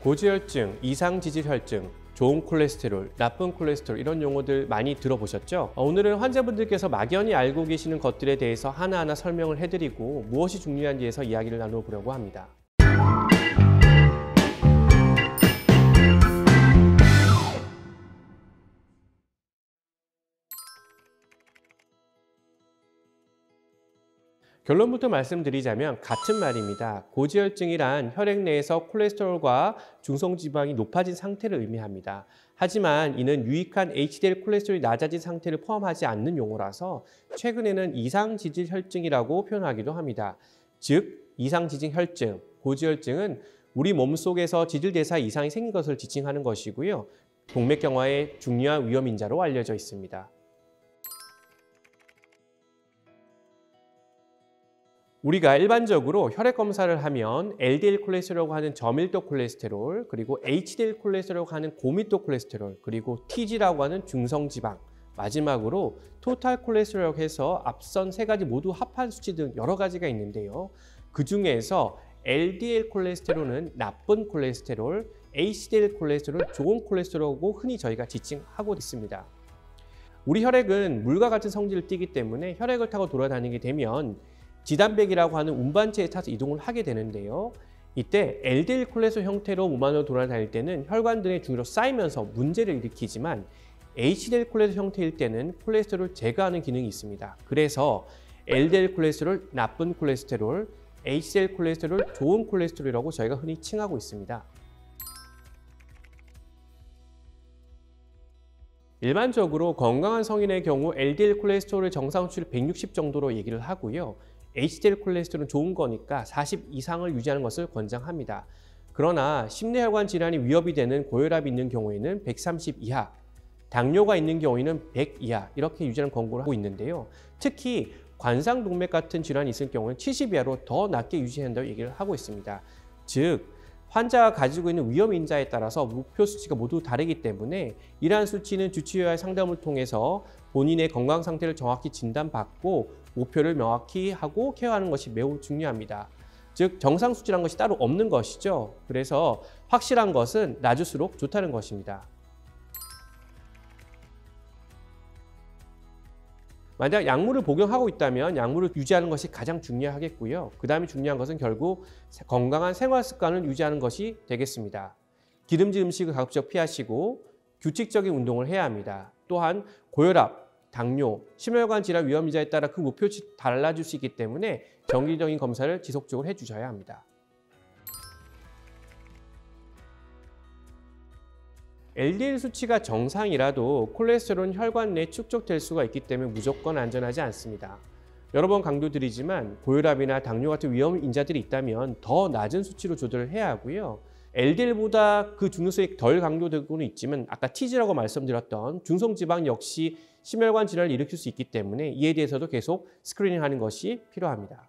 고지혈증, 이상지질혈증, 좋은 콜레스테롤, 나쁜 콜레스테롤 이런 용어들 많이 들어보셨죠? 오늘은 환자분들께서 막연히 알고 계시는 것들에 대해서 하나하나 설명을 해드리고 무엇이 중요한지에서 이야기를 나눠보려고 합니다. 결론부터 말씀드리자면 같은 말입니다. 고지혈증이란 혈액 내에서 콜레스테롤과 중성지방이 높아진 상태를 의미합니다. 하지만 이는 유익한 HDL 콜레스테롤이 낮아진 상태를 포함하지 않는 용어라서 최근에는 이상지질혈증이라고 표현하기도 합니다. 즉, 이상지질혈증, 고지혈증은 우리 몸속에서 지질대사 이상이 생긴 것을 지칭하는 것이고요. 동맥경화의 중요한 위험인자로 알려져 있습니다. 우리가 일반적으로 혈액 검사를 하면 LDL 콜레스테롤이라고 하는 저밀도 콜레스테롤, 그리고 HDL 콜레스테롤이라고 하는 고밀도 콜레스테롤, 그리고 TG라고 하는 중성지방, 마지막으로 토탈 콜레스테롤이라고 해서 앞선 세 가지 모두 합한 수치 등 여러 가지가 있는데요. 그 중에서 LDL 콜레스테롤은 나쁜 콜레스테롤, HDL 콜레스테롤은 좋은 콜레스테롤이라고 흔히 저희가 지칭하고 있습니다. 우리 혈액은 물과 같은 성질을 띠기 때문에 혈액을 타고 돌아다니게 되면 지단백이라고 하는 운반체에 타서 이동을 하게 되는데요. 이때 LDL 콜레스테롤 형태로 몸 안으로 돌아다닐 때는 혈관 등의 중위로 쌓이면서 문제를 일으키지만 HDL 콜레스테롤 형태일 때는 콜레스테롤을 제거하는 기능이 있습니다. 그래서 LDL 콜레스테롤 나쁜 콜레스테롤, HDL 콜레스테롤 좋은 콜레스테롤이라고 저희가 흔히 칭하고 있습니다. 일반적으로 건강한 성인의 경우 LDL 콜레스테롤의 정상 수치를 160 정도로 얘기를 하고요. HDL 콜레스테롤은 좋은 거니까 40 이상을 유지하는 것을 권장합니다. 그러나 심내혈관 질환이 위협이 되는 고혈압이 있는 경우에는 130 이하, 당뇨가 있는 경우에는 100 이하 이렇게 유지하는 권고를 하고 있는데요. 특히 관상동맥 같은 질환이 있을 경우는 70 이하로 더 낮게 유지해야 한다고 얘기를 하고 있습니다. 즉, 환자가 가지고 있는 위험인자에 따라서 목표 수치가 모두 다르기 때문에 이러한 수치는 주치의와의 상담을 통해서 본인의 건강 상태를 정확히 진단받고 목표를 명확히 하고 케어하는 것이 매우 중요합니다. 즉, 정상 수치라는 것이 따로 없는 것이죠. 그래서 확실한 것은 낮을수록 좋다는 것입니다. 만약 약물을 복용하고 있다면 약물을 유지하는 것이 가장 중요하겠고요. 그 다음에 중요한 것은 결국 건강한 생활 습관을 유지하는 것이 되겠습니다. 기름진 음식을 가급적 피하시고 규칙적인 운동을 해야 합니다. 또한 고혈압, 당뇨, 심혈관 질환 위험인자에 따라 그 목표치 달라질 수 있기 때문에 정기적인 검사를 지속적으로 해주셔야 합니다. LDL 수치가 정상이라도 콜레스테롤은 혈관 내에 축적될 수가 있기 때문에 무조건 안전하지 않습니다. 여러 번 강조드리지만 고혈압이나 당뇨 같은 위험인자들이 있다면 더 낮은 수치로 조절을 해야 하고요. LDL보다 그 중요성이 덜 강조되고는 있지만 아까 TG라고 말씀드렸던 중성지방 역시 심혈관 질환을 일으킬 수 있기 때문에 이에 대해서도 계속 스크리닝하는 것이 필요합니다.